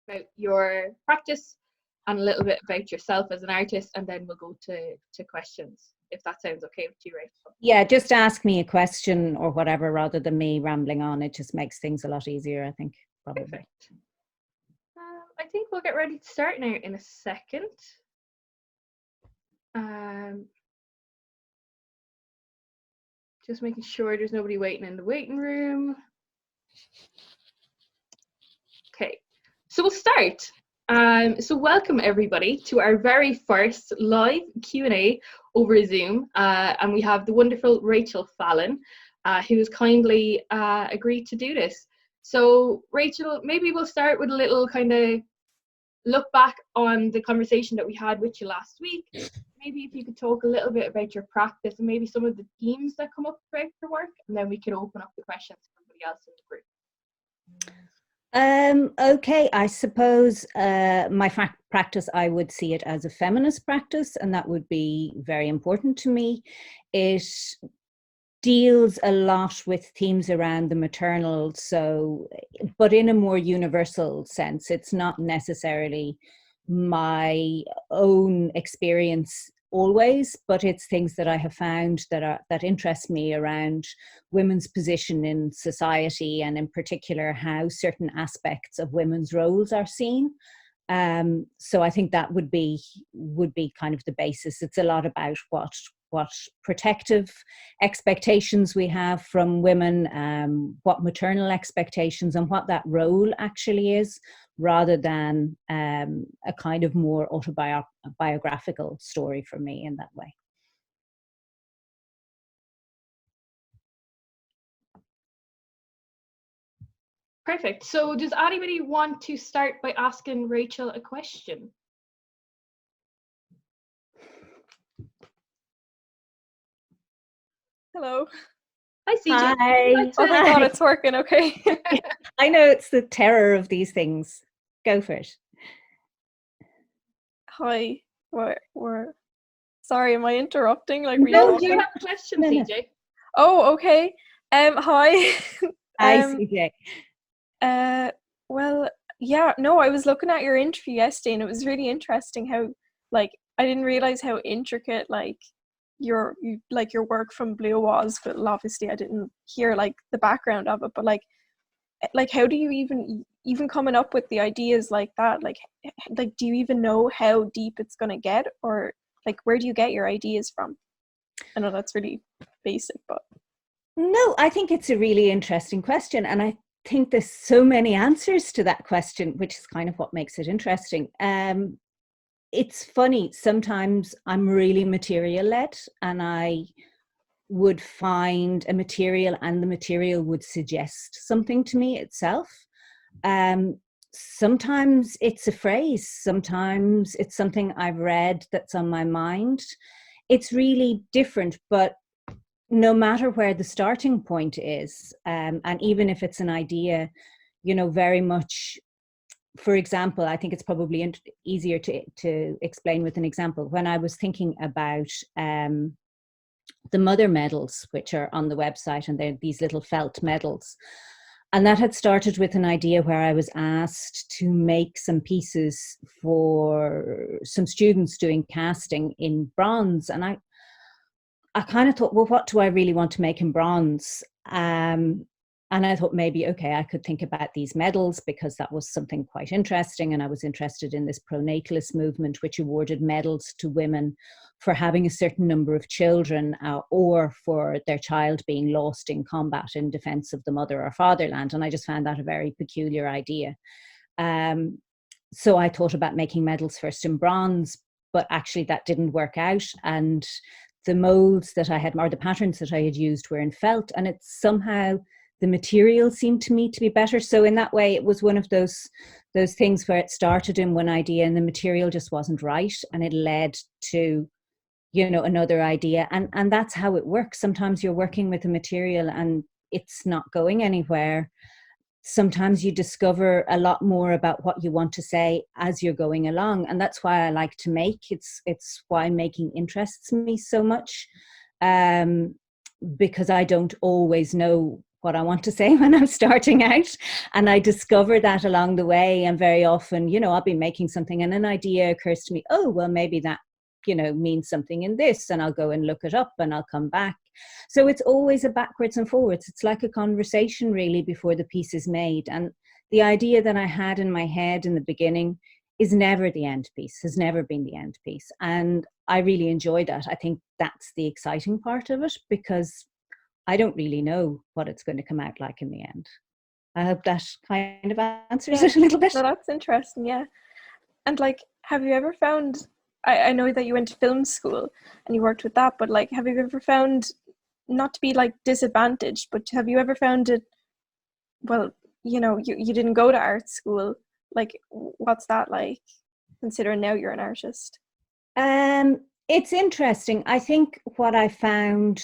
about your practice and a little bit about yourself as an artist, and then we'll go to questions, if that sounds okay with you, Rachel. Yeah, just ask me a question or whatever rather than me rambling on. It just makes things a lot easier, I think, probably. Perfect. I think we'll get ready to start now in a second. Just making sure there's nobody waiting in the waiting room. Okay, so we'll start. So welcome everybody to our very first live Q&A over Zoom, and we have the wonderful Rachel Fallon, who has kindly agreed to do this. So Rachel, maybe we'll start with a little kind of look back on the conversation that we had with you last week. Maybe if you could talk a little bit about your practice and maybe some of the themes that come up throughout your work, and then we can open up the questions to somebody else in the group. Okay, I suppose my practice, I would see it as a feminist practice, and that would be very important to me. It deals a lot with themes around the maternal, but in a more universal sense. It's not necessarily my own experience always, but it's things that I have found that interest me around women's position in society, and in particular how certain aspects of women's roles are seen. So I think that would be kind of the basis. It's a lot about what protective expectations we have from women, what maternal expectations, and what that role actually is, rather than a kind of more autobiographical story for me in that way. Perfect. So does anybody want to start by asking Rachel a question? Hello. Hi, CJ. Hi. Oh, thank God it's working. Okay. I know, it's the terror of these things. Go for it. Hi. We're sorry, am I interrupting? Like, no, you have a question, CJ. Oh, okay. Hi. Hi, CJ. Well, yeah, no, I was looking at your interview yesterday, and it was really interesting how, like, I didn't realize how intricate, like, your work from Blue was, but obviously I didn't hear like the background of it, but like how do you even coming up with the ideas like that, like do you even know how deep it's gonna get, or like where do you get your ideas from? I know that's really basic, but no, I think it's a really interesting question, and I think there's so many answers to that question, which is kind of what makes it interesting. It's funny, sometimes I'm really material led, and I would find a material and the material would suggest something to me itself. Sometimes it's a phrase, sometimes it's something I've read that's on my mind. It's really different, but no matter where the starting point is, and even if it's an idea, very much. For example, I think it's probably easier to explain with an example. When I was thinking about the mother medals, which are on the website, and they're these little felt medals, and that had started with an idea where I was asked to make some pieces for some students doing casting in bronze, and I kind of thought, well, what do I really want to make in bronze? And I thought maybe, okay, I could think about these medals, because that was something quite interesting. And I was interested in this pronatalist movement, which awarded medals to women for having a certain number of children, or for their child being lost in combat in defense of the mother or fatherland. And I just found that a very peculiar idea. So I thought about making medals first in bronze, but actually that didn't work out. And the molds that I had, or the patterns that I had used, were in felt, and it's somehow the material seemed to me to be better. So in that way, it was one of those things where it started in one idea and the material just wasn't right, and it led to, another idea. And that's how it works. Sometimes you're working with a material and it's not going anywhere. Sometimes you discover a lot more about what you want to say as you're going along. And that's why I like to make. It's why making interests me so much, because I don't always know what I want to say when I'm starting out. And I discover that along the way. And very often, you know, I'll be making something and an idea occurs to me, oh, well, maybe that, you know, means something in this, and I'll go and look it up and I'll come back. So it's always a backwards and forwards. It's like a conversation really before the piece is made. And the idea that I had in my head in the beginning is never the end piece, has never been the end piece. And I really enjoy that. I think that's the exciting part of it, because I don't really know what it's going to come out like in the end. I hope that kind of answers it a little bit. No, that's interesting, yeah. And like, have you ever found, I know that you went to film school and you worked with that, but like, have you ever found, not to be like disadvantaged, but have you ever found it, well, you know, you didn't go to art school, like what's that like, considering now you're an artist? It's interesting. I think what I found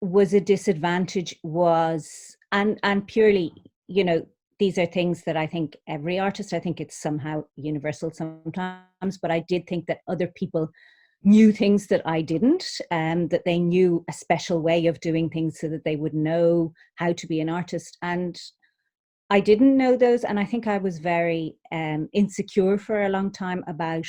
was a disadvantage was, and purely, you know, these are things that I think every artist, I think it's somehow universal sometimes, but I did think that other people knew things that I didn't, that they knew a special way of doing things so that they would know how to be an artist. And I didn't know those. And I think I was very insecure for a long time about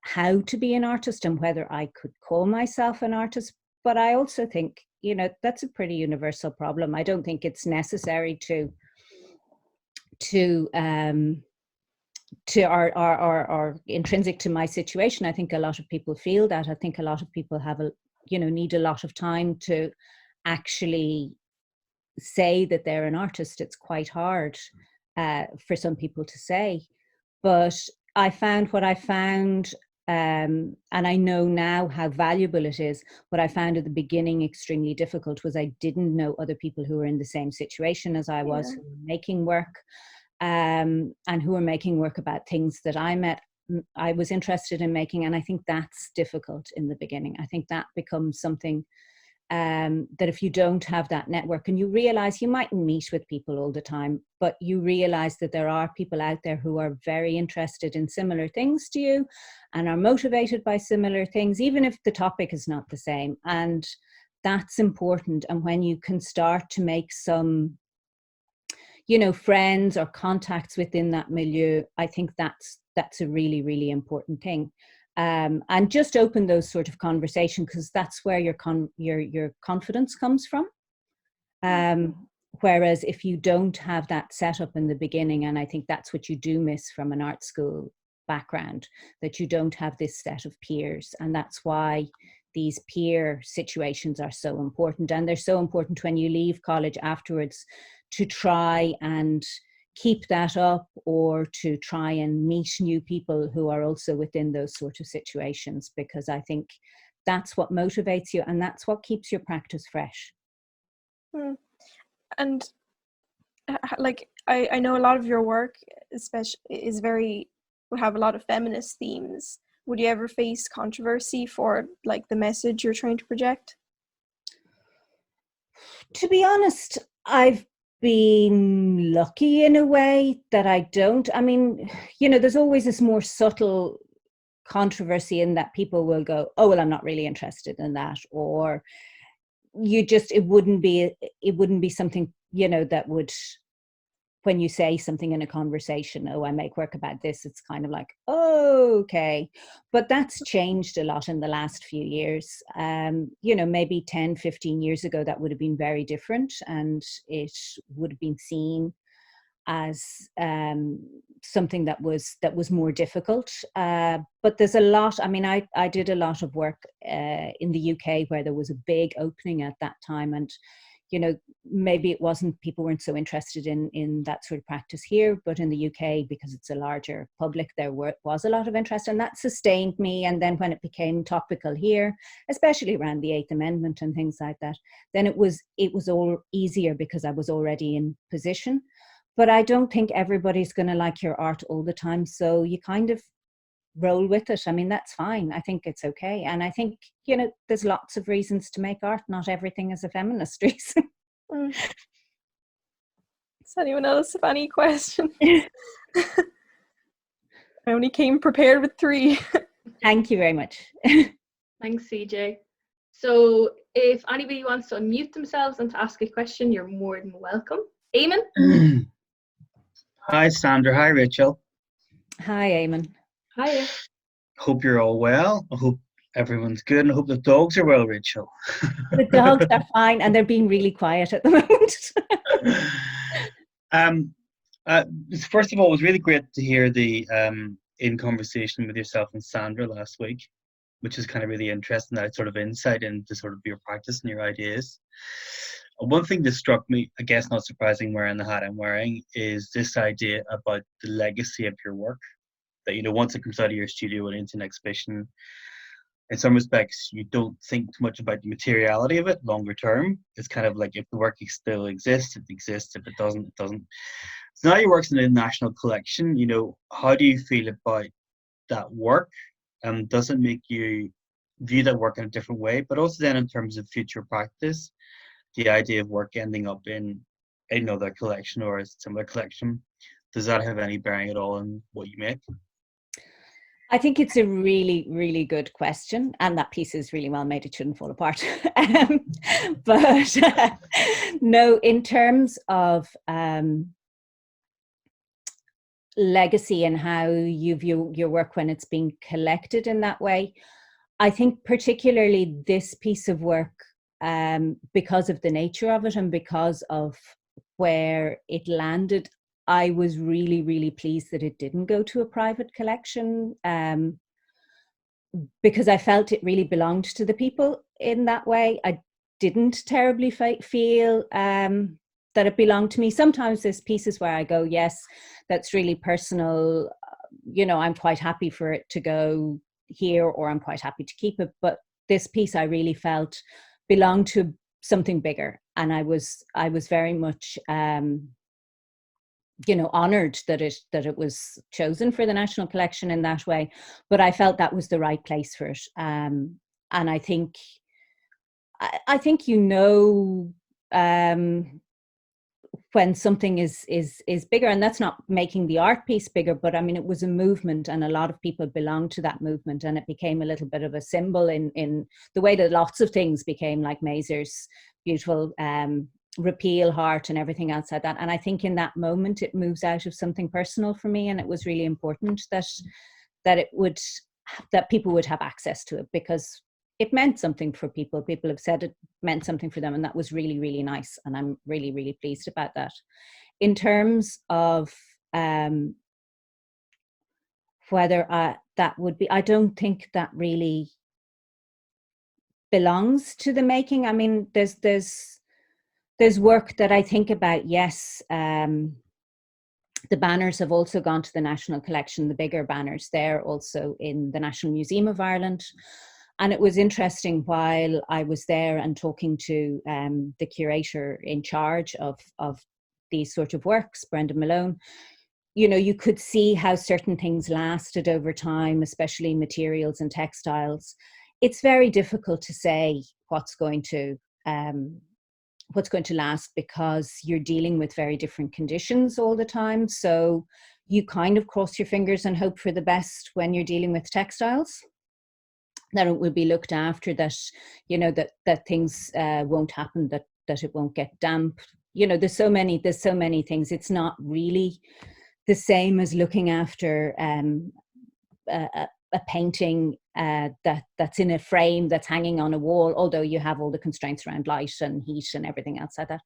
how to be an artist and whether I could call myself an artist. But I also think, you know, that's a pretty universal problem. I don't think it's necessary to are intrinsic to my situation. I think a lot of people feel that. I think a lot of people have need a lot of time to actually say that they're an artist. It's quite hard for some people to say. But I found what I found, and I know now how valuable it is. What I found at the beginning extremely difficult was I didn't know other people who were in the same situation as I was, who were making work, and who were making work about things that I was interested in making. And I think that's difficult in the beginning. I think that becomes something that if you don't have that network, and you realize you might meet with people all the time, but you realize that there are people out there who are very interested in similar things to you and are motivated by similar things, even if the topic is not the same. And that's important. And when you can start to make some, friends or contacts within that milieu, I think that's a really, really important thing. And just open those sort of conversations, because that's where your confidence comes from. Whereas if you don't have that set up in the beginning, and I think that's what you do miss from an art school background, that you don't have this set of peers. And that's why these peer situations are so important. And they're so important when you leave college afterwards, to try and keep that up, or to try and meet new people who are also within those sort of situations, because I think that's what motivates you and that's what keeps your practice fresh. And like I know a lot of your work especially would have a lot of feminist themes. Would you ever face controversy for like the message you're trying to project? To be honest, I've been lucky in a way that I don't. I mean, there's always this more subtle controversy in that people will go, oh, well, I'm not really interested in that. Or it wouldn't be something, that would, when you say something in a conversation, oh, I make work about this, it's kind of like, oh, okay. But that's changed a lot in the last few years. Maybe 10, 15 years ago, that would have been very different, and it would have been seen as something that was more difficult. But there's a lot, I did a lot of work in the UK where there was a big opening at that time, and maybe people weren't so interested in that sort of practice here, but in the UK, because it's a larger public, there was a lot of interest, and that sustained me. And then when it became topical here, especially around the Eighth Amendment and things like that, then it was all easier because I was already in position. But I don't think everybody's going to like your art all the time, so you kind of roll with it. That's fine. I think it's okay. And I think, there's lots of reasons to make art. Not everything is a feminist reason. Does anyone else have any questions? I only came prepared with 3. Thank you very much. Thanks, CJ. So if anybody wants to unmute themselves and to ask a question, you're more than welcome. Eamon? Hi, Sandra. Hi, Rachel. Hi, Eamon. Hiya. Hope you're all well. I hope everyone's good, and I hope the dogs are well, Rachel. The dogs are fine, and they're being really quiet at the moment. um, First of all, it was really great to hear the in conversation with yourself and Sandra last week, which is kind of really interesting, that sort of insight into sort of your practice and your ideas. One thing that struck me, I guess not surprising wearing the hat I'm wearing, is this idea about the legacy of your work. That, you know, once it comes out of your studio and into an exhibition, in some respects, you don't think too much about the materiality of it longer term. It's kind of like, if the work still exists, it exists. If it doesn't, it doesn't. So now your work's in a national collection. You know, how do you feel about that work? Does it make you view that work in a different way? But also then in terms of future practice, the idea of work ending up in another collection or a similar collection, does that have any bearing at all on what you make? I think it's a really, really good question, and that piece is really well made. It shouldn't fall apart. But no, in terms of legacy and how you view your work when it's being collected in that way, I think particularly this piece of work, because of the nature of it and because of where it landed, I was really, really pleased that it didn't go to a private collection, because I felt it really belonged to the people in that way. I didn't terribly feel that it belonged to me. Sometimes there's pieces where I go, yes, that's really personal. You know, I'm quite happy for it to go here, or I'm quite happy to keep it. But this piece I really felt belonged to something bigger. And I was very much you know, honored that it was chosen for the National Collection in that way, but I felt that was the right place for it. And I think you know, when something is bigger, and that's not making the art piece bigger, but I mean, it was a movement, and a lot of people belonged to that movement, and it became a little bit of a symbol in the way that lots of things became, like Mazer's beautiful repeal heart and everything else like that. And I think in that moment it moves out of something personal for me, and it was really important that people would have access to it, because it meant something for people. People have said it meant something for them, and that was really, really nice, and I'm really, really pleased about that. In terms of whether that would be, I don't think that really belongs to the making. I mean, there's work that I think about, yes. The banners have also gone to the National Collection, the bigger banners. They're also in the National Museum of Ireland. And it was interesting while I was there and talking to the curator in charge of these sort of works, Brendan Malone, you know, you could see how certain things lasted over time, especially materials and textiles. It's very difficult to say what's going to last, because you're dealing with very different conditions all the time. So you kind of cross your fingers and hope for the best when you're dealing with textiles, that it will be looked after, that, you know, that things won't happen, that it won't get damp. You know, there's so many things. It's not really the same as looking after a painting that's in a frame, that's hanging on a wall, although you have all the constraints around light and heat and everything else like that.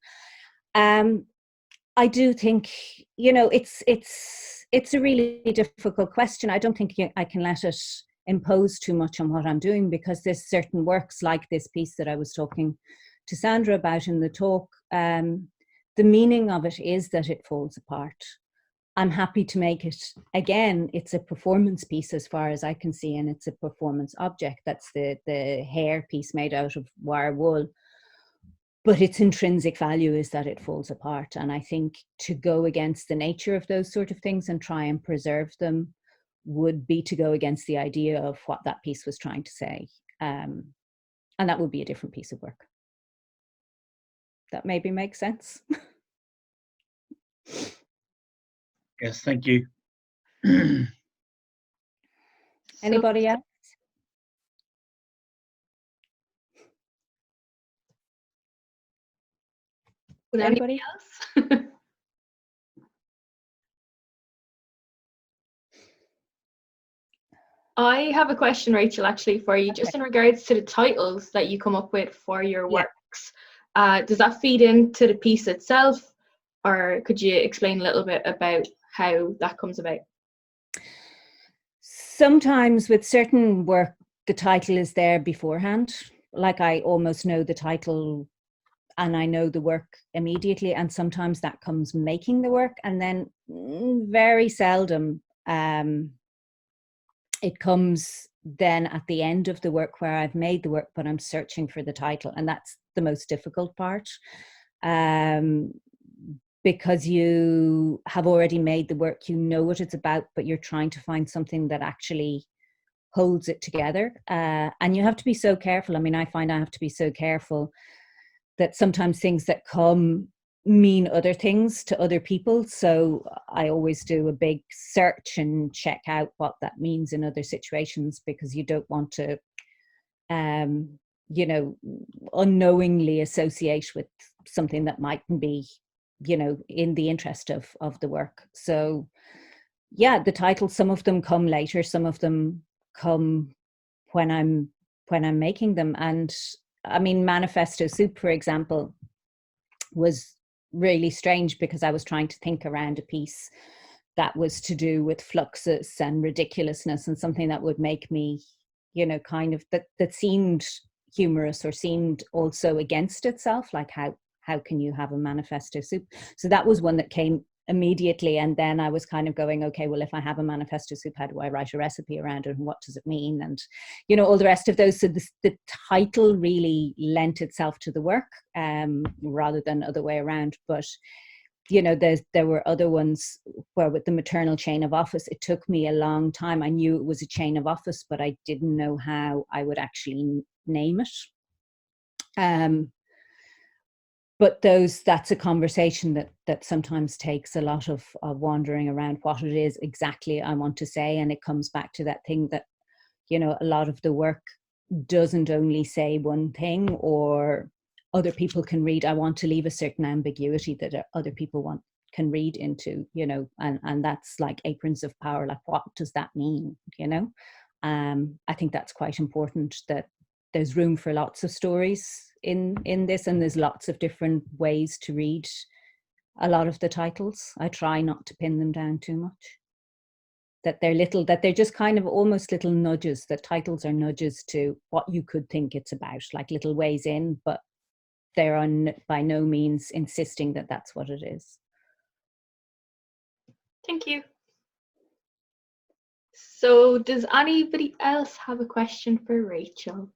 I do think, you know, it's a really difficult question. I don't think I can let it impose too much on what I'm doing, because there's certain works like this piece that I was talking to Sandra about in the talk. The meaning of it is that it falls apart. I'm happy to make it. Again, it's a performance piece as far as I can see, and it's a performance object. That's the hair piece made out of wire wool. But its intrinsic value is that it falls apart. And I think to go against the nature of those sort of things and try and preserve them would be to go against the idea of what that piece was trying to say. And that would be a different piece of work. That maybe makes sense. Yes, thank you. Anybody else? Would anybody else? I have a question, Rachel, actually, for you, just in regards to the titles that you come up with for your works. Does that feed into the piece itself, or could you explain a little bit about how that comes about? Sometimes with certain work, the title is there beforehand. Like I almost know the title and I know the work immediately, and sometimes that comes making the work, and then very seldom it comes then at the end of the work where I've made the work, but I'm searching for the title, and that's the most difficult part, because you have already made the work, you know what it's about, but you're trying to find something that actually holds it together, and you have to be so careful. I mean, I find I have to be so careful that sometimes things that come mean other things to other people. So I always do a big search and check out what that means in other situations, because you don't want to, you know, unknowingly associate with something that mightn't be, you know, in the interest of the work. So yeah, the titles, some of them come later, some of them come when I'm making them. And I mean, Manifesto Soup, for example, was really strange because I was trying to think around a piece that was to do with fluxus and ridiculousness, and something that would make me, you know, kind of that seemed humorous or seemed also against itself, like how can you have a manifesto soup? So that was one that came immediately, and then I was kind of going, okay, well, if I have a manifesto soup, how do I write a recipe around it, and what does it mean, and you know, all the rest of those. So the title really lent itself to the work, rather than other way around. But you know, there were other ones where with the maternal chain of office, it took me a long time. I knew it was a chain of office, but I didn't know how I would actually name it. But that's a conversation that sometimes takes a lot of wandering around what it is exactly I want to say. And it comes back to that thing that, you know, a lot of the work doesn't only say one thing, or other people can read. I want to leave a certain ambiguity that other people can read into, you know, and that's like aprons of power. Like, what does that mean? You know, I think that's quite important, that there's room for lots of stories in this, and there's lots of different ways to read a lot of the titles. I try not to pin them down too much, that they're just kind of almost little nudges. That titles are nudges to what you could think it's about, like little ways in, but they're by no means insisting that that's what it is. Thank you. So does anybody else have a question for Rachel?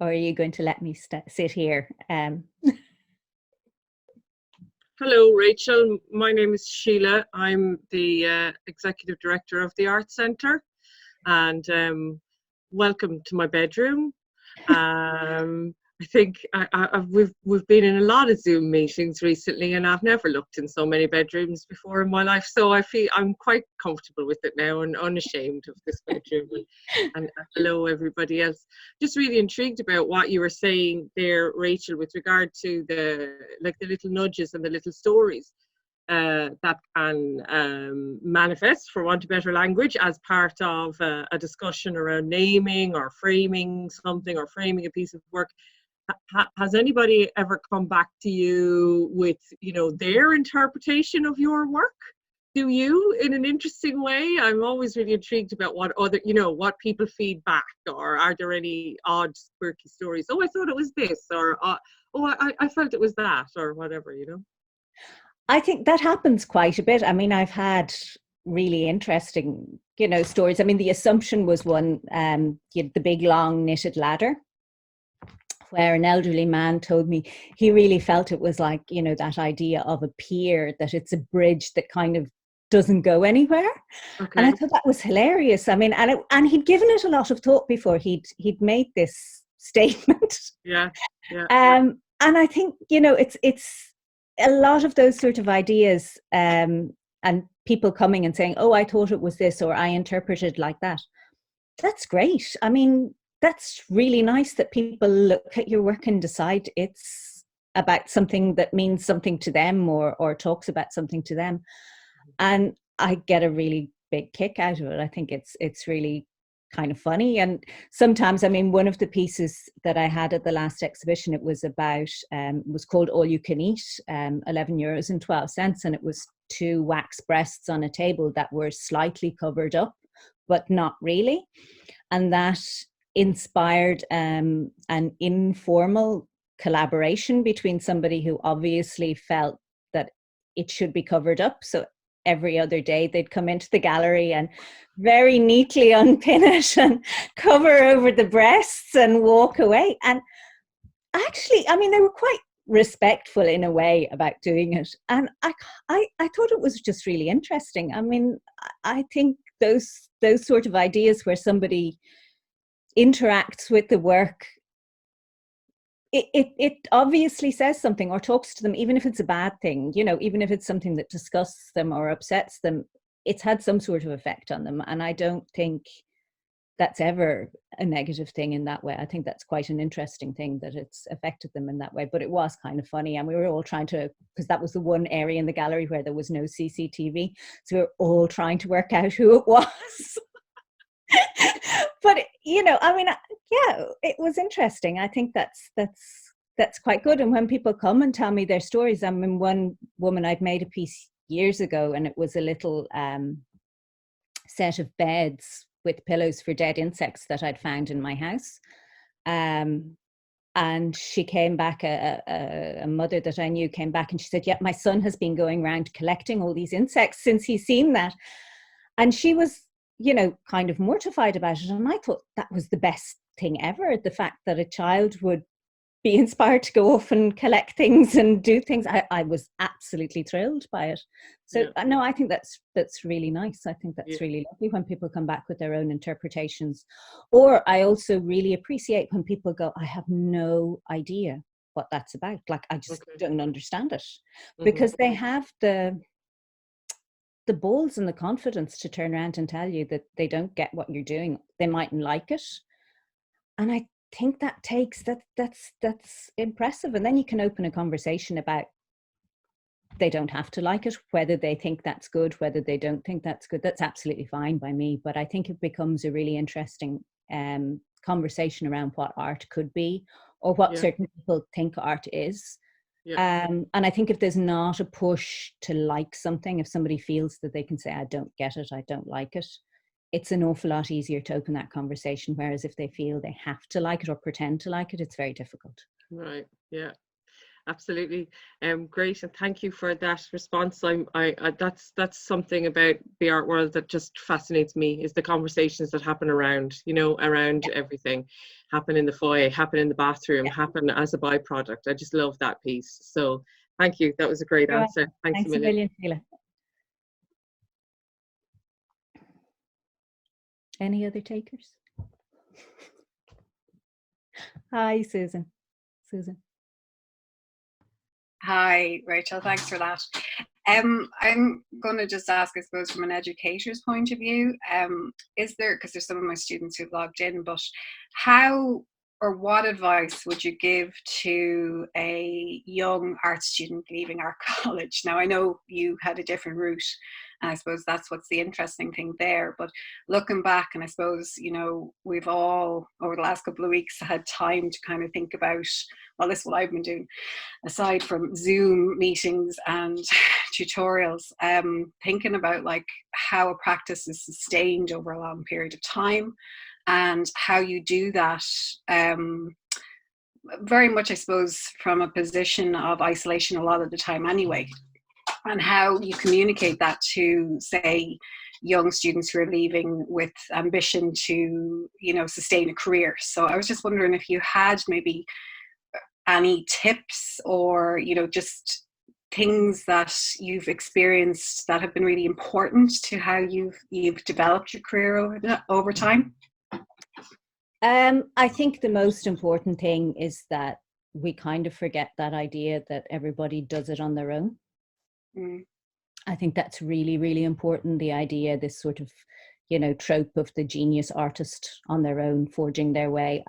Or are you going to let me sit here? Hello, Rachel. My name is Sheila. I'm the Executive Director of the Arts Centre, and welcome to my bedroom. I think we've been in a lot of Zoom meetings recently, and I've never looked in so many bedrooms before in my life. So I feel I'm quite comfortable with it now and unashamed of this bedroom. And hello, everybody else. Just really intrigued about what you were saying there, Rachel, with regard to the little nudges and the little stories that can manifest, for want of better language, as part of a discussion around naming or framing something or framing a piece of work. Has anybody ever come back to you with, you know, their interpretation of your work? Do you, in an interesting way? I'm always really intrigued about what other, you know, what people feed back, or are there any odd, quirky stories? Oh, I thought it was this, or oh, I felt it was that, or whatever, you know. I think that happens quite a bit. I mean, I've had really interesting, you know, stories. I mean, the Assumption was one, the big long knitted ladder, where an elderly man told me he really felt it was like, you know, that idea of a pier, that it's a bridge that kind of doesn't go anywhere. Okay. And I thought that was hilarious. I mean, and he'd given it a lot of thought before he'd made this statement. Yeah. And I think, you know, it's a lot of those sort of ideas, and people coming and saying, oh, I thought it was this, or I interpreted like that. That's great. I mean, that's really nice that people look at your work and decide it's about something that means something to them, or talks about something to them. And I get a really big kick out of it. I think it's really kind of funny. And sometimes, I mean, one of the pieces that I had at the last exhibition, it was about, it was called All You Can Eat, €11.12. And it was 2 wax breasts on a table that were slightly covered up, but not really. And that inspired an informal collaboration between somebody who obviously felt that it should be covered up. So every other day they'd come into the gallery and very neatly unpin it and cover over the breasts and walk away. And actually, I mean, they were quite respectful in a way about doing it. And I thought it was just really interesting. I mean, I think those sort of ideas where somebody interacts with the work, it obviously says something or talks to them, even if it's a bad thing, you know, even if it's something that disgusts them or upsets them, it's had some sort of effect on them. And I don't think that's ever a negative thing in that way. I think that's quite an interesting thing that it's affected them in that way. But it was kind of funny. And we were all trying to, because that was the one area in the gallery where there was no CCTV. So we were all trying to work out who it was. But, you know, I mean, yeah, it was interesting. I think that's quite good. And when people come and tell me their stories, I mean, one woman, I'd made a piece years ago, and it was a little set of beds with pillows for dead insects that I'd found in my house. And she came back, a mother that I knew came back, and she said, yeah, my son has been going around collecting all these insects since he's seen that. And she was, you know, kind of mortified about it. And I thought that was the best thing ever, the fact that a child would be inspired to go off and collect things and do things. I was absolutely thrilled by it. So no, I think that's really nice. I think that's really lovely when people come back with their own interpretations. Or I also really appreciate when people go, I have no idea what that's about. Like, I just don't understand it. Because they have the balls and the confidence to turn around and tell you that they don't get what you're doing. They mightn't like it. And I think that takes that's impressive. And then you can open a conversation about, they don't have to like it, whether they think that's good, whether they don't think that's good. That's absolutely fine by me. But I think it becomes a really interesting conversation around what art could be, or what certain people think art is. And I think if there's not a push to like something, if somebody feels that they can say, I don't get it, I don't like it, it's an awful lot easier to open that conversation. Whereas if they feel they have to like it or pretend to like it, it's very difficult. Right. Yeah. Absolutely. Great, and thank you for that response. That's something about the art world that just fascinates me, is the conversations that happen around, you know, around everything, happen in the foyer, happen in the bathroom, happen as a byproduct. I just love that piece. So thank you. That was a great answer. Thanks a million, Sheila. Any other takers? Hi, Susan. Hi, Rachel. Thanks for that. I'm going to just ask, I suppose, from an educator's point of view, is there, because there's some of my students who've logged in, but how or what advice would you give to a young art student leaving our college? Now, I know you had a different route, and I suppose that's what's the interesting thing there. But looking back, and I suppose, you know, we've all, over the last couple of weeks, had time to kind of think about, well, this is what I've been doing, aside from Zoom meetings and tutorials, thinking about like how a practice is sustained over a long period of time, and how you do that very much, I suppose, from a position of isolation a lot of the time anyway, and how you communicate that to, say, young students who are leaving with ambition to, you know, sustain a career. So I was just wondering if you had maybe any tips, or, you know, just things that you've experienced that have been really important to how you've developed your career over time. I think the most important thing is that we kind of forget that idea that everybody does it on their own. I think that's really, really important. The idea, this sort of, you know, trope of the genius artist on their own, forging their way.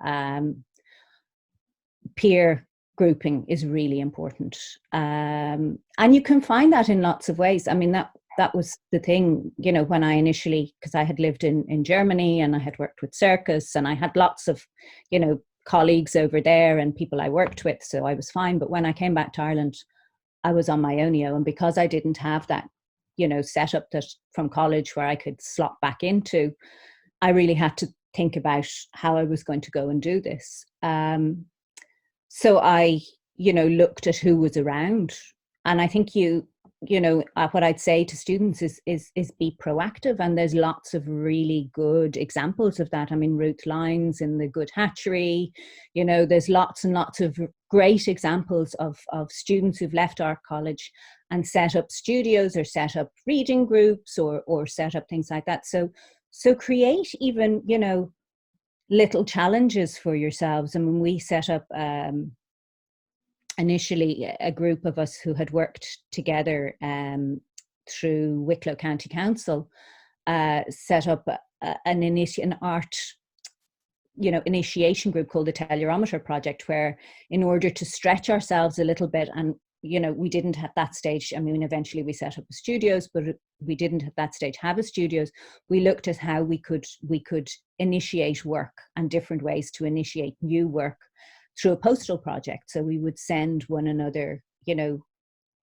Peer grouping is really important. And you can find that in lots of ways. I mean, that was the thing, you know, when I initially, because I had lived in Germany and I had worked with circus and I had lots of, you know, colleagues over there and people I worked with, so I was fine. But when I came back to Ireland, I was on my own, and because I didn't have that, you know, setup that from college where I could slot back into, I really had to think about how I was going to go and do this. So I, you know, looked at who was around, and I think you know, what I'd say to students is be proactive, and there's lots of really good examples of that. I mean, Ruth Lyons in the Good Hatchery, you know, there's lots and lots of great examples of students who've left art college and set up studios or set up reading groups or set up things like that. So create even, you know, little challenges for yourselves. I mean, we set up initially a group of us who had worked together through Wicklow County Council, set up an art, you know, initiation group called the Tellurometer Project, where in order to stretch ourselves a little bit, and you know, we didn't at that stage, I mean, eventually we set up a studios, but we didn't at that stage have a studios. We looked at how we could initiate work and different ways to initiate new work through a postal project. So we would send one another, you know,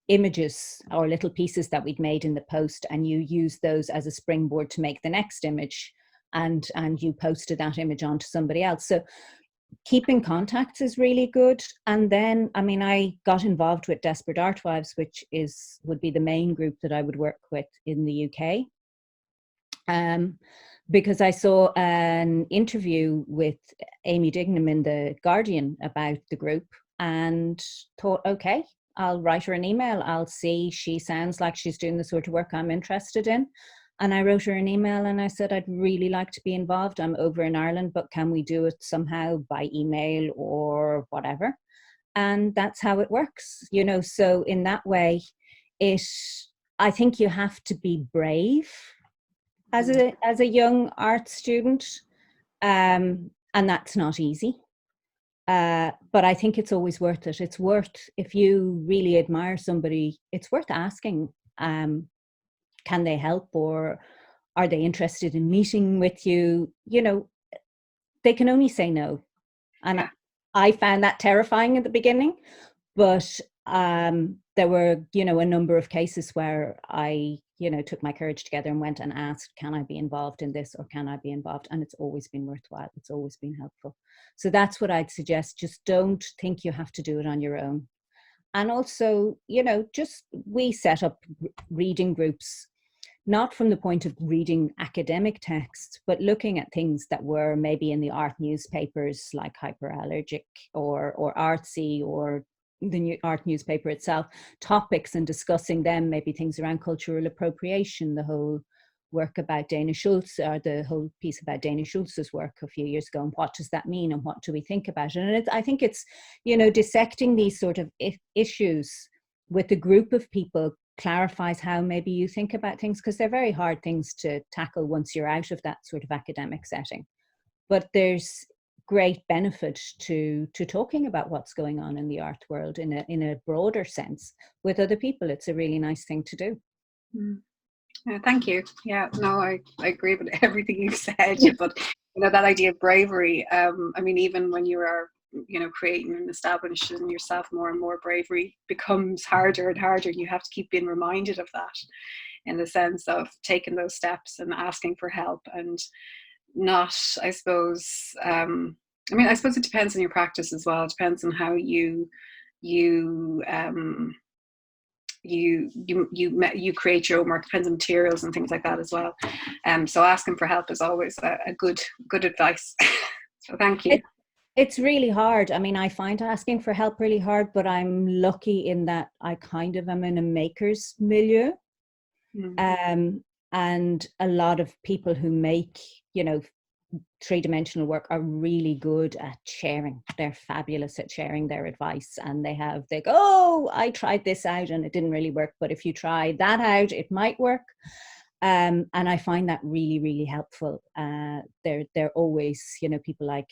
images or little pieces that we'd made in the post, and you use those as a springboard to make the next image, and you posted that image onto somebody else. So keeping contacts is really good. And then, I mean, I got involved with Desperate Art Wives, which would be the main group that I would work with in the UK. Because I saw an interview with Amy Dignam in The Guardian about the group and thought, okay, I'll write her an email. I'll see, she sounds like she's doing the sort of work I'm interested in. And I wrote her an email and I said, I'd really like to be involved. I'm over in Ireland, but can we do it somehow by email or whatever? And that's how it works, you know. So in that way, I think you have to be brave as a young art student, and that's not easy. But I think it's always worth it. It's worth, if you really admire somebody, it's worth asking, can they help, or are they interested in meeting with you? You know, they can only say no. And I found that terrifying at the beginning, but there were, you know, a number of cases where I, you know, took my courage together and went and asked, can I be involved in this, or can I be involved? And it's always been worthwhile. It's always been helpful. So that's what I'd suggest. Just don't think you have to do it on your own. And also, you know, we set up reading groups, not from the point of reading academic texts, but looking at things that were maybe in the art newspapers like Hyperallergic or Artsy, or the art newspaper itself, topics, and discussing them, maybe things around cultural appropriation, the whole work about Dana Schulz, or the whole piece about Dana Schulz's work a few years ago, and what does that mean and what do we think about it? And I think it's, you know, dissecting these sort of issues with a group of people clarifies how maybe you think about things, because they're very hard things to tackle once you're out of that sort of academic setting. But there's great benefit to talking about what's going on in the art world in a broader sense with other people. It's a really nice thing to do. Thank you. Yeah, no, I agree with everything you've said. But you know, that idea of bravery, I mean, even when you are, you know, creating and establishing yourself more and more, bravery becomes harder and harder. You have to keep being reminded of that, in the sense of taking those steps and asking for help, and not, I suppose, I mean, I suppose it depends on your practice as well. It depends on how you create your own work. Depends on materials and things like that as well. So asking for help is always a good advice. So thank you. It's really hard. I mean, I find asking for help really hard, but I'm lucky in that I kind of am in a maker's milieu. And a lot of people who make, you know, three-dimensional work are really good at sharing. They're fabulous at sharing their advice, and they go, oh, I tried this out and it didn't really work, but if you try that out, it might work. And I find that really, really helpful. They're always, you know, people like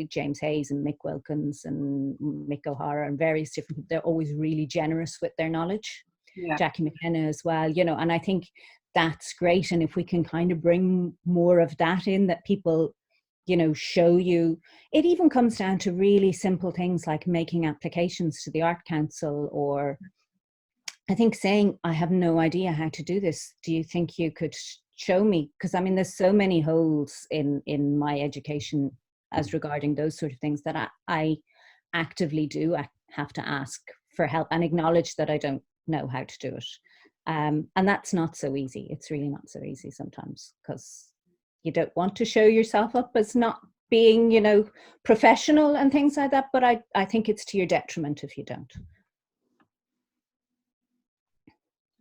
James Hayes and Mick Wilkins and Mick O'Hara and various different people, they're always really generous with their knowledge. Yeah. Jackie McKenna as well, you know, and I think that's great. And if we can kind of bring more of that in, that people, you know, show you, it even comes down to really simple things like making applications to the Art Council, or I think saying, I have no idea how to do this. Do you think you could show me? Because I mean, there's so many holes in my education as regarding those sort of things that I actively do. I have to ask for help and acknowledge that I don't know how to do it. And that's not so easy. It's really not so easy sometimes, because you don't want to show yourself up as not being, you know, professional and things like that. But I think it's to your detriment if you don't.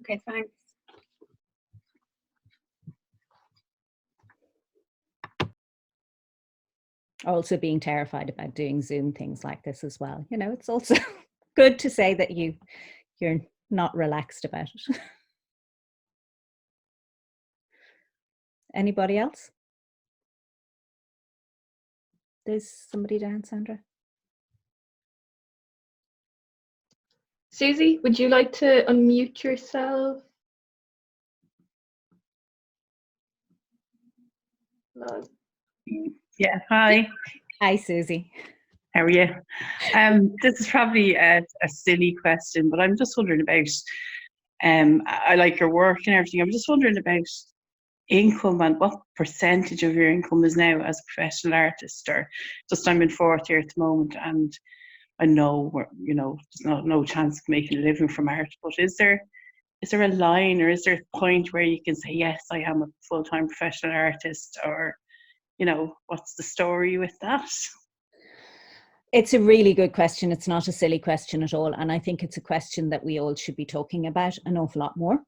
Okay, thanks. Also being terrified about doing Zoom things like this as well. You know, it's also good to say that you're not relaxed about it. Anybody else? There's somebody down, Sandra. Suzie, would you like to unmute yourself? No. Yeah, hi. Hi, Suzie. How are you? This is probably a silly question, but I'm just wondering about, I like your work and everything. I'm just wondering about income and what percentage of your income is now as a professional artist, or just I'm in fourth year at the moment and I know you know, there's no chance of making a living from art, but is there a line, or is there a point where you can say, yes, I am a full-time professional artist, or, you know, what's the story with that? It's a really good question. It's not a silly question at all. And I think it's a question that we all should be talking about an awful lot more.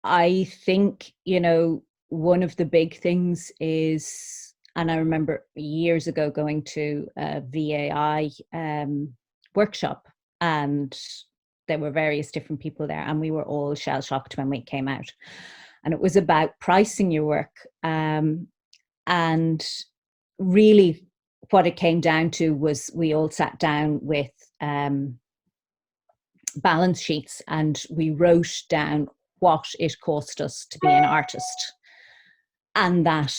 I think, you know, one of the big things is, and I remember years ago going to a VAI workshop, and there were various different people there, and we were all shell-shocked when we came out. And it was about pricing your work. And really what it came down to was we all sat down with balance sheets and we wrote down what it cost us to be an artist. And that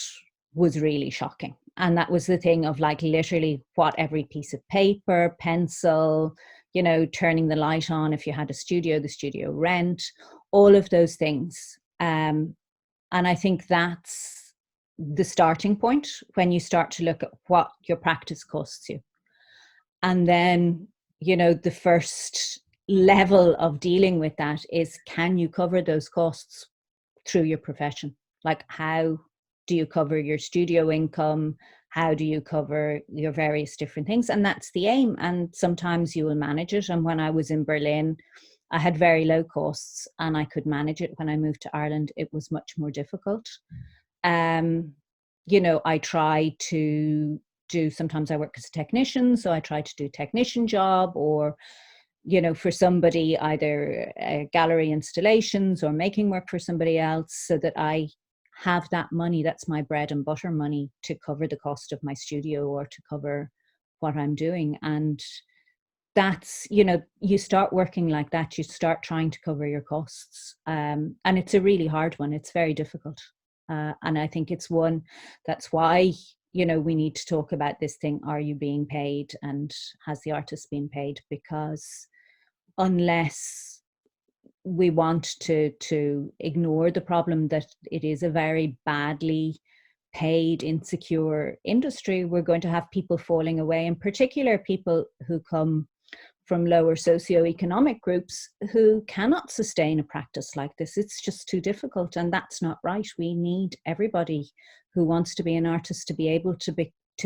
was really shocking. And that was the thing of like literally what every piece of paper, pencil, you know, turning the light on if you had a studio, the studio rent, all of those things. And I think that's the starting point when you start to look at what your practice costs you. And then, you know, the first level of dealing with that is, can you cover those costs through your profession? Like, how do you cover your studio income? How do you cover your various different things? And that's the aim. And sometimes you will manage it. And when I was in Berlin, I had very low costs and I could manage it. When I moved to Ireland, it was much more difficult. You know, I try to do, sometimes I work as a technician, so I try to do a technician job, or, you know, for somebody, either gallery installations or making work for somebody else, so that I have that money. That's my bread and butter money to cover the cost of my studio or to cover what I'm doing. And that's, you know, you start working like that, you start trying to cover your costs. And it's a really hard one. It's very difficult. And I think it's one, that's why, you know, we need to talk about this thing. Are you being paid, and has the artist been paid? Because unless we want to ignore the problem that it is a very badly paid, insecure industry, we're going to have people falling away, in particular people who come from lower socioeconomic groups who cannot sustain a practice like this. It's just too difficult, and that's not right. We need everybody who wants to be an artist to be able to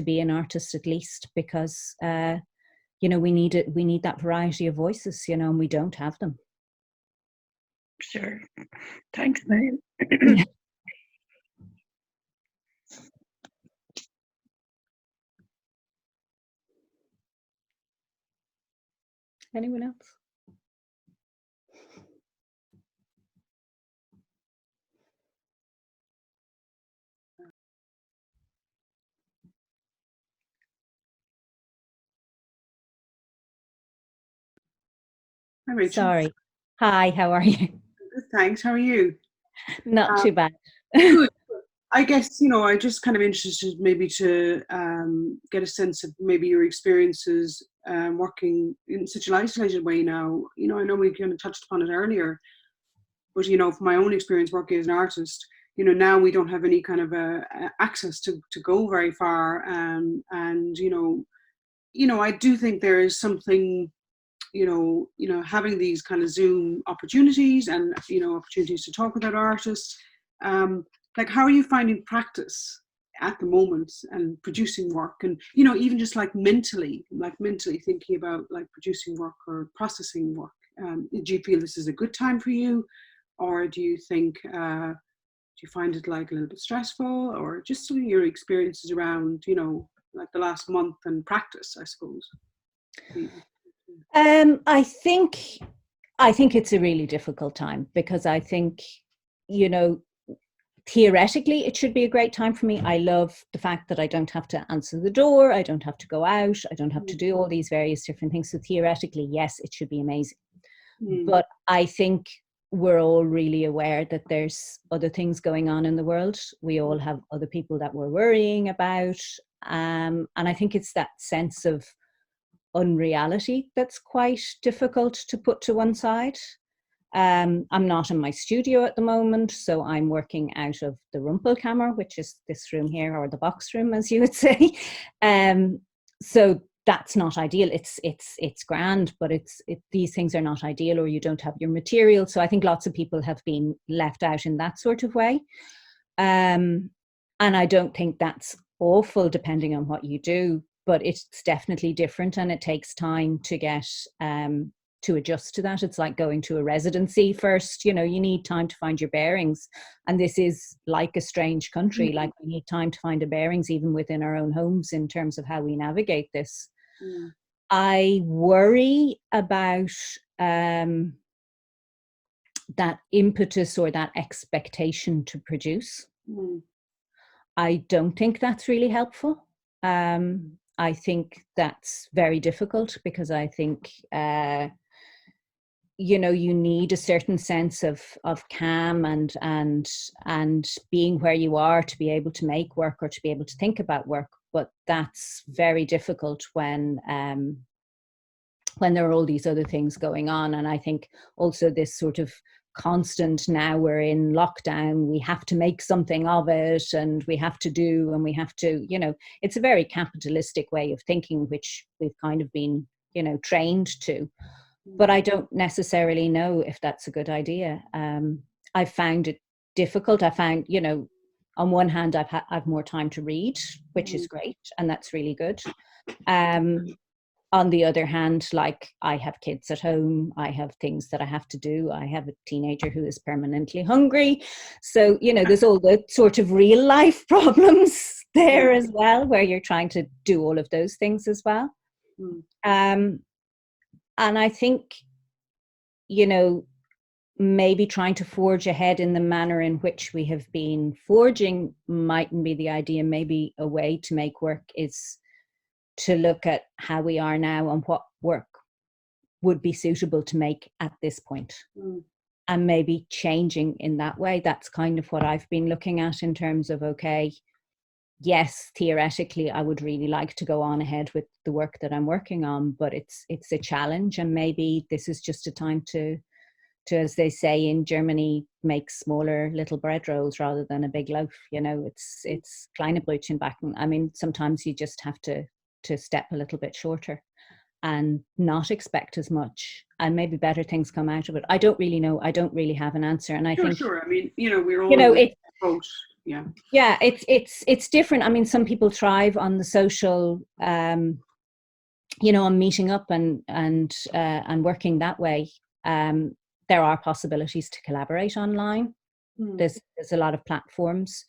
be an artist, at least, because you know, we need it. We need that variety of voices, you know, and we don't have them. Sure. Thanks, Marion. Anyone else? Hi, Rachel. Sorry. Hi, how are you? Good, thanks. How are you? Not too bad. Good. I guess, I just kind of interested maybe to get a sense of maybe your experiences working in such an isolated way now. I know we kind of touched upon it earlier, but, from my own experience working as an artist, now we don't have any kind of access to go very far. And, I do think there is something, having these kind of Zoom opportunities and, opportunities to talk with other artists. Like, how are you finding practice at the moment and producing work? And, even just like mentally thinking about like producing work or processing work. Do you feel this is a good time for you? Or do you think, do you find it like a little bit stressful, or just some of your experiences around, like the last month and practice, I suppose? I think it's a really difficult time, because I think, theoretically it should be a great time for me. I love the fact that I don't have to answer the door, I don't have to go out, I don't have to do all these various different things. So theoretically, yes, it should be amazing. But I think we're all really aware that there's other things going on in the world. We all have other people that we're worrying about. And I think it's that sense of unreality that's quite difficult to put to one side. I'm not in my studio at the moment, so I'm working out of the Rumpelkammer, which is this room here, or the box room, as you would say. So that's not ideal. It's grand, but these things are not ideal, or you don't have your material. So I think lots of people have been left out in that sort of way. And I don't think that's awful, depending on what you do, but it's definitely different, and it takes time to get to adjust to that. It's like going to a residency first. You need time to find your bearings, and this is like a strange country. Like, we need time to find our bearings even within our own homes in terms of how we navigate this. I worry about that impetus or that expectation to produce. I don't think that's really helpful. I think that's very difficult, because I think you need a certain sense of calm and being where you are to be able to make work or to be able to think about work. But that's very difficult when there are all these other things going on. And I think also this sort of constant, now we're in lockdown, we have to make something of it, and we have to do, and we have to, it's a very capitalistic way of thinking, which we've kind of been, trained to. But I don't necessarily know if that's a good idea. I found it difficult. I found, on one hand, I've more time to read, which is great, and that's really good. On the other hand, like, I have kids at home, I have things that I have to do, I have a teenager who is permanently hungry. So, there's all the sort of real life problems there as well, where you're trying to do all of those things as well. And I think, maybe trying to forge ahead in the manner in which we have been forging mightn't be the idea. Maybe a way to make work is to look at how we are now and what work would be suitable to make at this point, and maybe changing in that way. That's kind of what I've been looking at in terms of, okay, yes, theoretically, I would really like to go on ahead with the work that I'm working on, but it's a challenge, and maybe this is just a time to, as they say in Germany, make smaller little bread rolls rather than a big loaf. It's kleine Brötchen backen. I mean, sometimes you just have to step a little bit shorter and not expect as much, and maybe better things come out of it. I don't really know. I don't really have an answer. And I think, sure. I mean, we're all in boat. Yeah, it's different. I mean, some people thrive on the social, on meeting up and working that way. There are possibilities to collaborate online. There's a lot of platforms,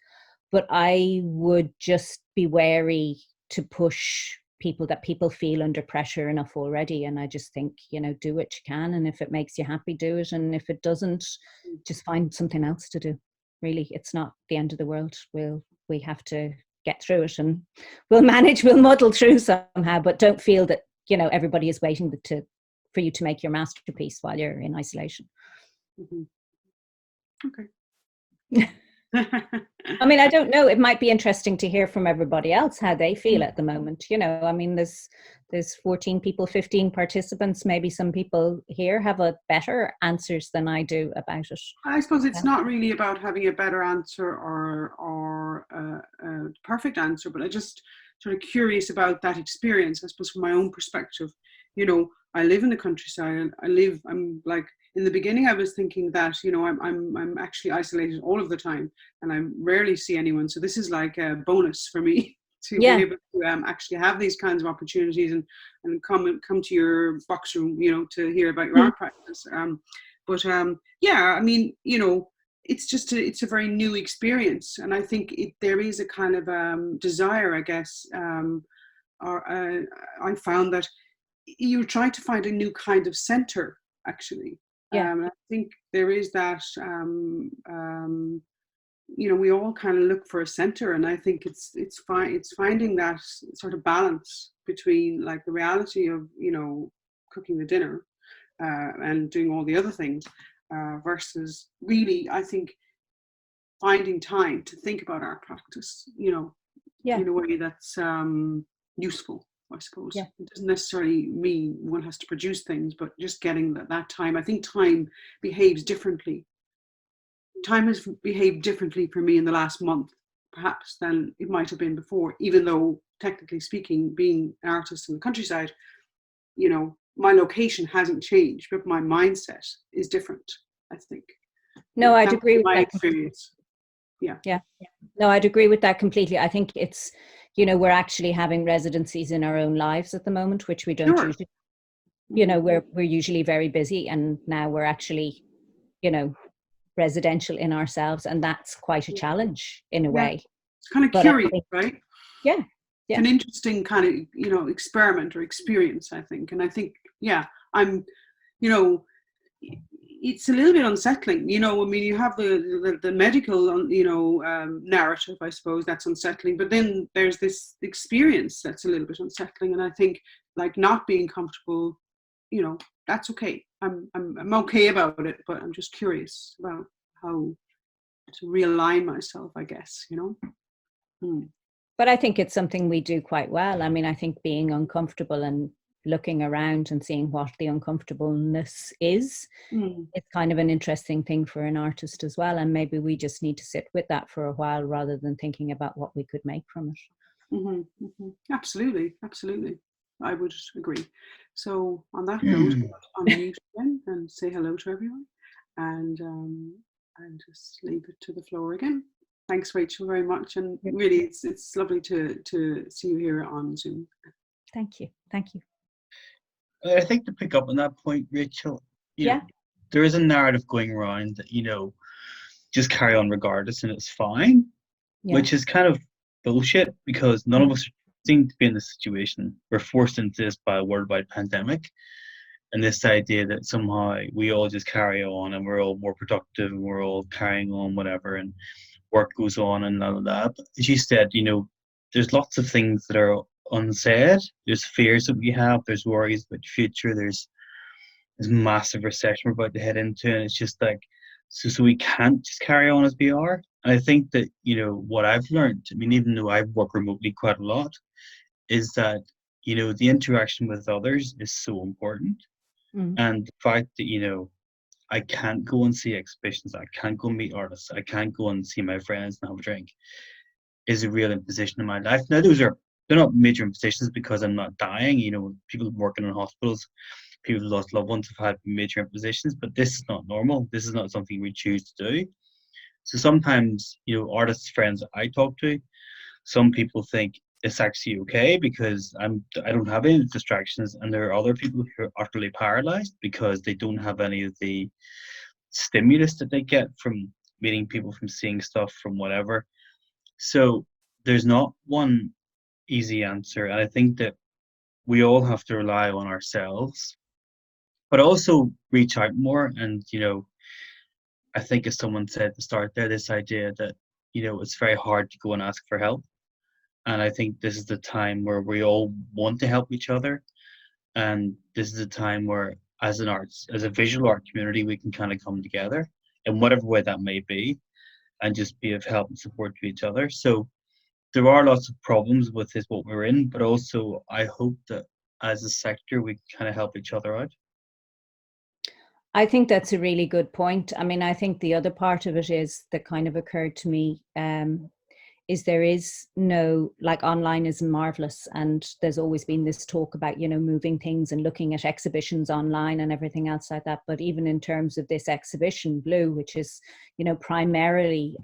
but I would just be wary to push people, that people feel under pressure enough already. And I just think, do what you can, and if it makes you happy, do it, and if it doesn't, just find something else to do. Really, it's not the end of the world. We have to get through it, and we'll muddle through somehow, but don't feel that everybody is waiting for you to make your masterpiece while you're in isolation. Okay. I mean, I don't know. It might be interesting to hear from everybody else how they feel at the moment. I mean, there's 14 people, 15 participants. Maybe some people here have a better answers than I do about it. I suppose it's not really about having a better answer or a perfect answer, but I just sort of curious about that experience. I suppose from my own perspective, I live in the countryside. I'm like, in the beginning, I was thinking that, I'm actually isolated all of the time and I rarely see anyone. So this is like a bonus for me to be able to actually have these kinds of opportunities and come to your box room, to hear about your art practice. I mean, it's a very new experience. And I think there is a kind of desire, I guess, I found that you try to find a new kind of center, actually. I think there is that, we all kind of look for a center, and I think it's finding that sort of balance between like the reality of, cooking the dinner and doing all the other things versus really, I think, finding time to think about art practice, in a way that's useful. I suppose it doesn't necessarily mean one has to produce things, but just getting that time. I think time behaves differently. Time has behaved differently for me in the last month, perhaps, than it might have been before, even though, technically speaking, being an artist in the countryside, my location hasn't changed, but my mindset is different, I think. No, I'd agree with my that. experience. Yeah. No, I'd agree with that completely. I think it's, we're actually having residencies in our own lives at the moment, which we don't usually, we're usually very busy, and now we're actually, residential in ourselves, and that's quite a challenge in a way. It's kind of curious, right? Yeah. It's an interesting kind of, experiment or experience, I think. And I think, I'm, it's a little bit unsettling, I mean, you have the medical, narrative, I suppose, that's unsettling, but then there's this experience that's a little bit unsettling. And I think, like, not being comfortable, that's okay. I'm okay about it, but I'm just curious about how to realign myself, I guess, But I think it's something we do quite well. I mean, I think being uncomfortable and looking around and seeing what the uncomfortableness is, it's kind of an interesting thing for an artist as well. And maybe we just need to sit with that for a while rather than thinking about what we could make from it. Absolutely. I would agree. So on that note, I'll unmute again and say hello to everyone, and just leave it to the floor again. Thanks, Rachel, very much. And really, it's lovely to see you here on Zoom. Thank you. I think to pick up on that point, Rachel, there is a narrative going around that, just carry on regardless and it's fine, which is kind of bullshit, because none of us seem to be in this situation. We're forced into this by a worldwide pandemic, and this idea that somehow we all just carry on and we're all more productive and we're all carrying on whatever, and work goes on and all of that. But as you said, there's lots of things that are unsaid. There's fears that we have, there's worries about the future, there's this massive recession we're about to head into, and it's just like, so we can't just carry on as we are. And I think that, what I've learned, I mean, even though I work remotely quite a lot, is that, the interaction with others is so important. And the fact that, I can't go and see exhibitions, I can't go and meet artists, I can't go and see my friends and have a drink, is a real imposition in my life. Now, they're not major impositions because I'm not dying. People working in hospitals, people who lost loved ones have had major impositions, but this is not normal. This is not something we choose to do. So sometimes, artists friends I talk to, some people think it's actually okay because I don't have any distractions, and there are other people who are utterly paralyzed because they don't have any of the stimulus that they get from meeting people, from seeing stuff, from whatever. So there's not one easy answer, and I think that we all have to rely on ourselves, but also reach out more. And I think, as someone said at the start there, this idea that it's very hard to go and ask for help, and I think this is the time where we all want to help each other, and this is the time where as a visual art community, we can kind of come together in whatever way that may be, and just be of help and support to each other. So there are lots of problems with this, what we're in, but also I hope that as a sector, we kind of help each other out. I think that's a really good point. I mean, I think the other part of it is that kind of occurred to me is there is no, like, online is marvelous, and there's always been this talk about, you know, moving things and looking at exhibitions online and everything else like that. But even in terms of this exhibition, Blue, which is, you know, primarily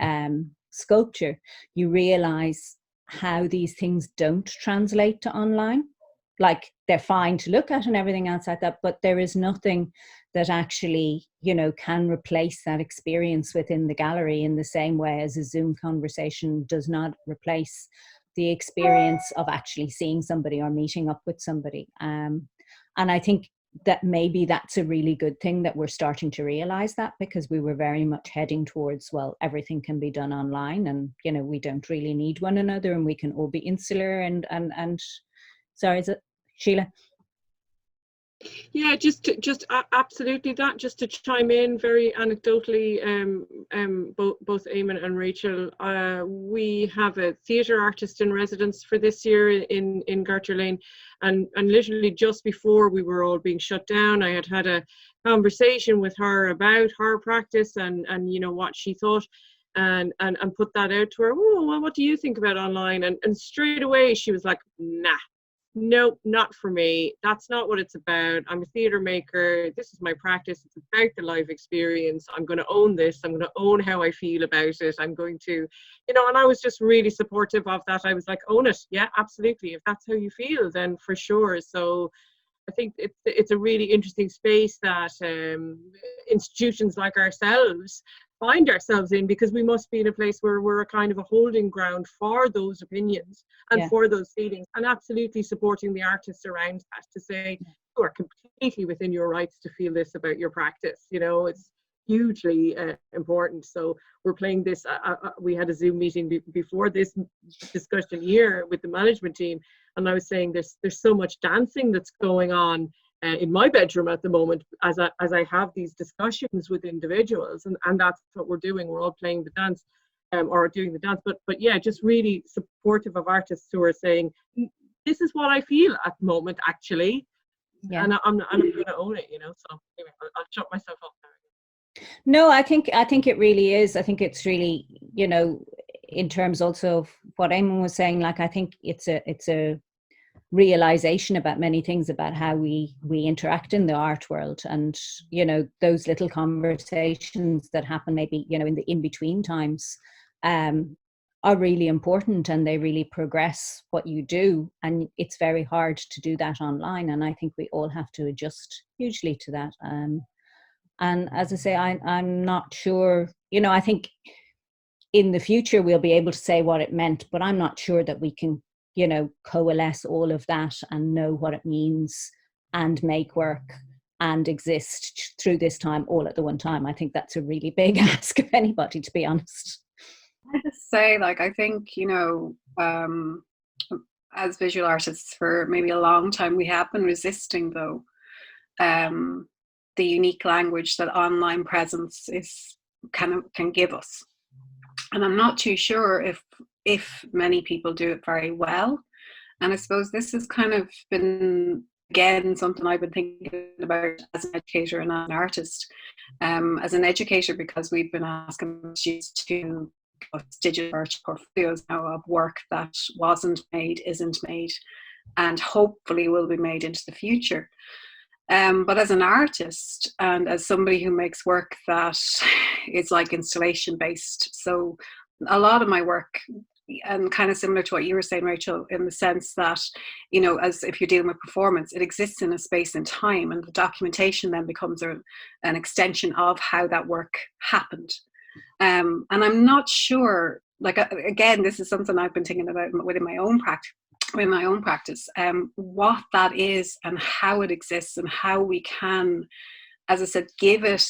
sculpture, you realize how these things don't translate to online. Like, they're fine to look at and everything else like that, but there is nothing that actually, you know, can replace that experience within the gallery in the same way as a Zoom conversation does not replace the experience of actually seeing somebody or meeting up with somebody. And I think that maybe that's a really good thing that we're starting to realize that, because we were very much heading towards, well, everything can be done online, and, you know, we don't really need one another, and we can all be insular and sorry, is it Sheila? Yeah, just absolutely that. Just to chime in very anecdotally, both Eamon and Rachel, we have a theatre artist in residence for this year in Garter Lane, and literally just before we were all being shut down, I had a conversation with her about her practice and you know, what she thought, and put that out to her. Oh, well, what do you think about online? And straight away she was like, nah. No, not for me. That's not what it's about. I'm a theatre maker. This is my practice. It's about the live experience. I'm going to own this. I'm going to own how I feel about it. I'm going to, you know, and I was just really supportive of that. I was like, own it. Yeah, absolutely. If that's how you feel, then for sure. So I think it's a really interesting space that institutions like ourselves find ourselves in, because we must be in a place where we're a kind of a holding ground for those opinions and for those feelings, and absolutely supporting the artists around that to say, you are completely within your rights to feel this about your practice. You know, it's hugely important. So we're playing this, we had a Zoom meeting before this discussion here with the management team, and I was saying there's so much dancing that's going on in my bedroom at the moment as I have these discussions with individuals, and that's what we're doing. We're all playing the dance or doing the dance, but yeah, just really supportive of artists who are saying, this is what I feel at the moment actually, and I'm going to own it, you know. So anyway, I'll shut myself up now. No, I think it really is. I think it's really, you know, in terms also of what Eamon was saying, like, I think it's a realization about many things about how we interact in the art world, and, you know, those little conversations that happen maybe, you know, in the in-between times are really important, and they really progress what you do, and it's very hard to do that online, and I think we all have to adjust hugely to that. And as I say, I'm not sure, you know, I think in the future we'll be able to say what it meant, but I'm not sure that we can, you know, coalesce all of that and know what it means and make work and exist through this time all at the one time. I think that's a really big ask of anybody, to be honest. I just say, like, I think, you know, as visual artists for maybe a long time, we have been resisting, though, the unique language that online presence can give us. And I'm not too sure if many people do it very well. And I suppose this has kind of been, again, something I've been thinking about as an educator and as an artist. As an educator, because we've been asking students to digital art portfolios now of work that wasn't made, isn't made, and hopefully will be made into the future. But as an artist and as somebody who makes work that is like installation based, so a lot of my work, and kind of similar to what you were saying, Rachel, in the sense that, you know, as if you're dealing with performance, it exists in a space and time, and the documentation then becomes an extension of how that work happened. And I'm not sure, like, again, this is something I've been thinking about within my own practice, what that is and how it exists, and how we can, as I said, give it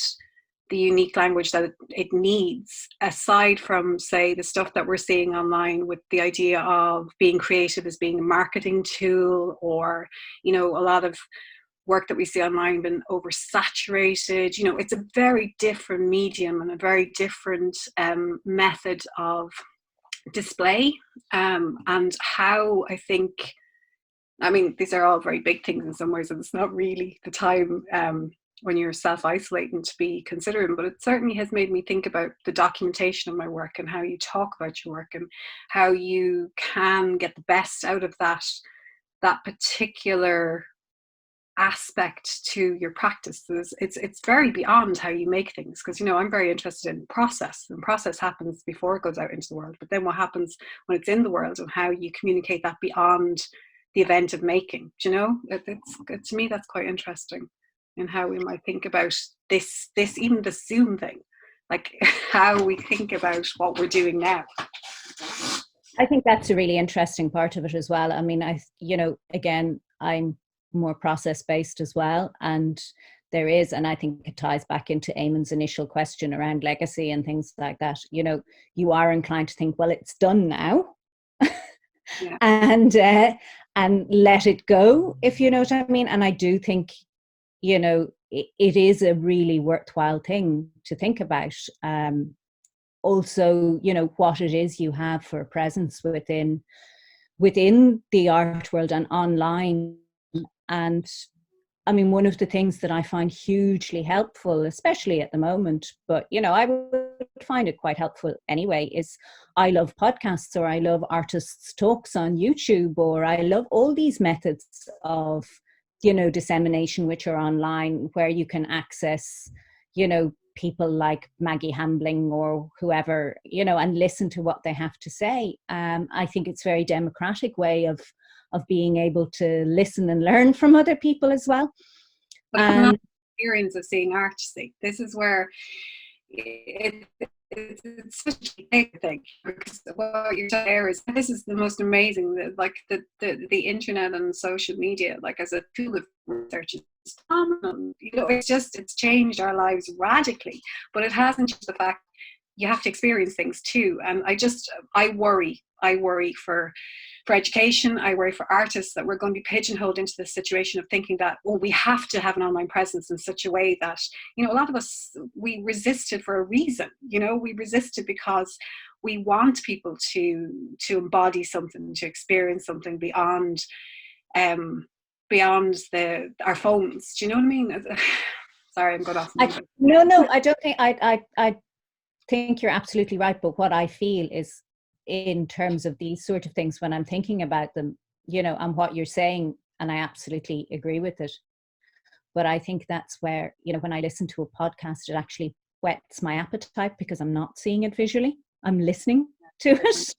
the unique language that it needs, aside from, say, the stuff that we're seeing online with the idea of being creative as being a marketing tool, or, you know, a lot of work that we see online been oversaturated. You know, it's a very different medium and a very different method of display, and how I think, I mean, these are all very big things in some ways, and it's not really the time when you're self-isolating to be considering, but it certainly has made me think about the documentation of my work and how you talk about your work and how you can get the best out of that particular aspect to your practice. It's very beyond how you make things, because, you know, I'm very interested in process, and process happens before it goes out into the world, but then what happens when it's in the world and how you communicate that beyond the event of making. Do you know, it's to me that's quite interesting in how we might think about this even the Zoom thing, like how we think about what we're doing now. I think that's a really interesting part of it as well. I mean, again, I'm more process based as well, and there is, and I think it ties back into Eamon's initial question around legacy and things like that. You know, you are inclined to think, well, it's done now. Yeah. And let it go, if you know what I mean. And I do think, you know, it is a really worthwhile thing to think about. Also, you know, what it is you have for a presence within the art world and online. And I mean, one of the things that I find hugely helpful, especially at the moment, but, you know, I would find it quite helpful anyway, is I love podcasts, or I love artists' talks on YouTube, or I love all these methods of, you know, dissemination, which are online, where you can access, you know, people like Maggie Hambling or whoever, you know, and listen to what they have to say. I think it's a very democratic way of being able to listen and learn from other people as well. But experience of seeing art, see, this is where it's such a big thing, because what you're saying there is, this is the most amazing, like the internet and social media, like as a tool of research, is phenomenal. You know, it's changed our lives radically, but it hasn't changed the fact you have to experience things too. And I worry for education. I worry for artists that we're going to be pigeonholed into this situation of thinking that, oh, we have to have an online presence in such a way that, you know, a lot of us, we resisted for a reason. You know, we resisted because we want people to embody something, to experience something beyond our phones. Do you know what I mean? Sorry, I'm going off. No, I don't think I think you're absolutely right. But what I feel is, in terms of these sort of things, when I'm thinking about them, you know, and what you're saying, and I absolutely agree with it. But I think that's where, you know, when I listen to a podcast, it actually whets my appetite, because I'm not seeing it visually. I'm listening to it.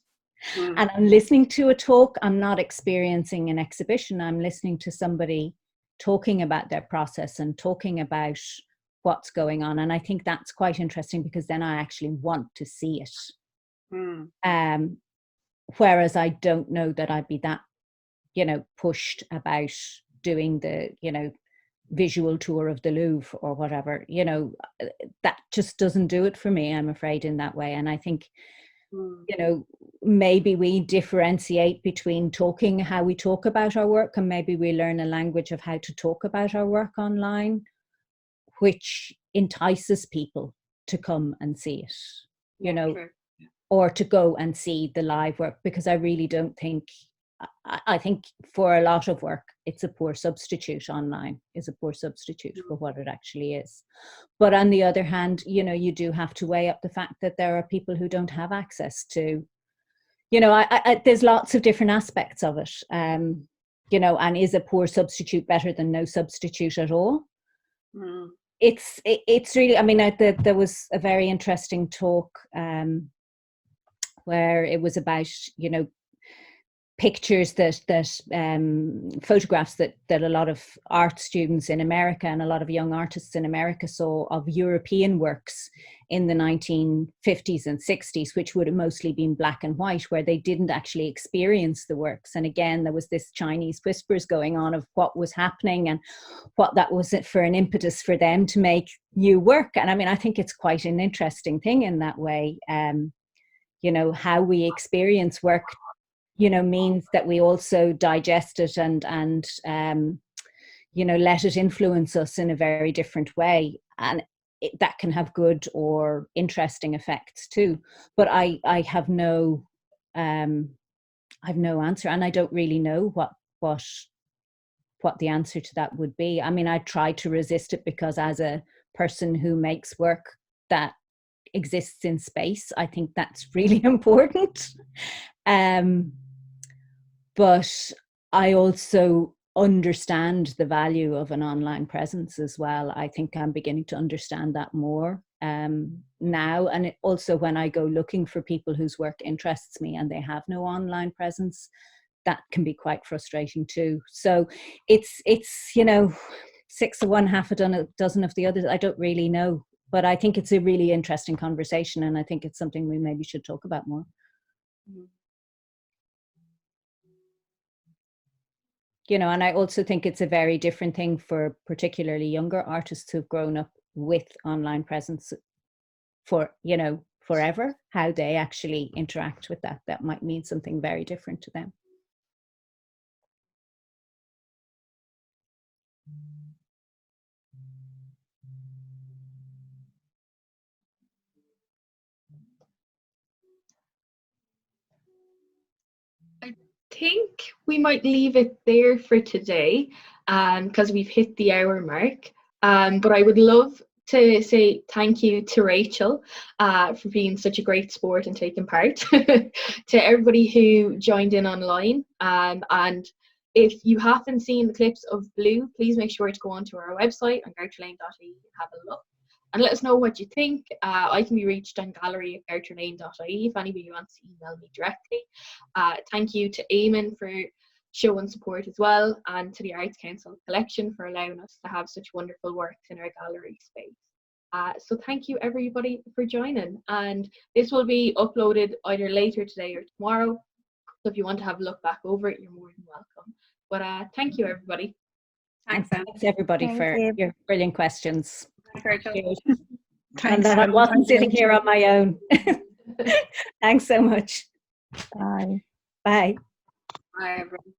And I'm listening to a talk. I'm not experiencing an exhibition. I'm listening to somebody talking about their process and talking about what's going on. And I think that's quite interesting, because then I actually want to see it. Whereas I don't know that I'd be that, you know, pushed about doing the, you know, visual tour of the Louvre or whatever. You know, that just doesn't do it for me, I'm afraid, in that way. And I think, you know, maybe we differentiate between how we talk about our work, and maybe we learn a language of how to talk about our work online, which entices people to come and see it, you know. True. Or to go and see the live work, because I really don't think, I think for a lot of work, it's a poor substitute. Online is a poor substitute for what it actually is. But on the other hand, you know, you do have to weigh up the fact that there are people who don't have access to, you know, there's lots of different aspects of it, you know, and is a poor substitute better than no substitute at all? It's really, I mean, there was a very interesting talk, where it was about, you know, pictures photographs that a lot of art students in America and a lot of young artists in America saw of European works in the 1950s and 60s, which would have mostly been black and white, where they didn't actually experience the works. And again, there was this Chinese whispers going on of what was happening and what that was for an impetus for them to make new work. And I mean, I think it's quite an interesting thing in that way. You know, how we experience work, you know, means that we also digest it and let it influence us in a very different way. And that can have good or interesting effects too. But I have no answer, and I don't really know what the answer to that would be. I mean, I try to resist it, because as a person who makes work that exists in space, I think that's really important. But I also understand the value of an online presence as well. I think I'm beginning to understand that more now. And also when I go looking for people whose work interests me and they have no online presence, that can be quite frustrating too. So it's 6 of one, half a dozen of the others. I don't really know, but I think it's a really interesting conversation, and I think it's something we maybe should talk about more. And I also think it's a very different thing for particularly younger artists who've grown up with online presence for, forever, how they actually interact with that. That might mean something very different to them. I think we might leave it there for today, because we've hit the hour mark. But I would love to say thank you to Rachel for being such a great sport and taking part, to everybody who joined in online. And if you haven't seen the clips of Blue, please make sure to go onto our website on garterlane.ie and have a look. And let us know what you think. I can be reached on gallery@garterlane.ie if anybody wants to email me directly. Thank you to Eamon for showing support as well, and to the Arts Council Collection for allowing us to have such wonderful works in our gallery space. So thank you everybody for joining, and this will be uploaded either later today or tomorrow. So if you want to have a look back over it, you're more than welcome. But thank you everybody. Thanks, Anne. Thanks everybody for your brilliant questions. Thanks, Rachel. Thanks, And I Anne. wasn't Thanks, sitting Rachel. here on my own. Thanks so much. Bye. Bye. Bye, everyone.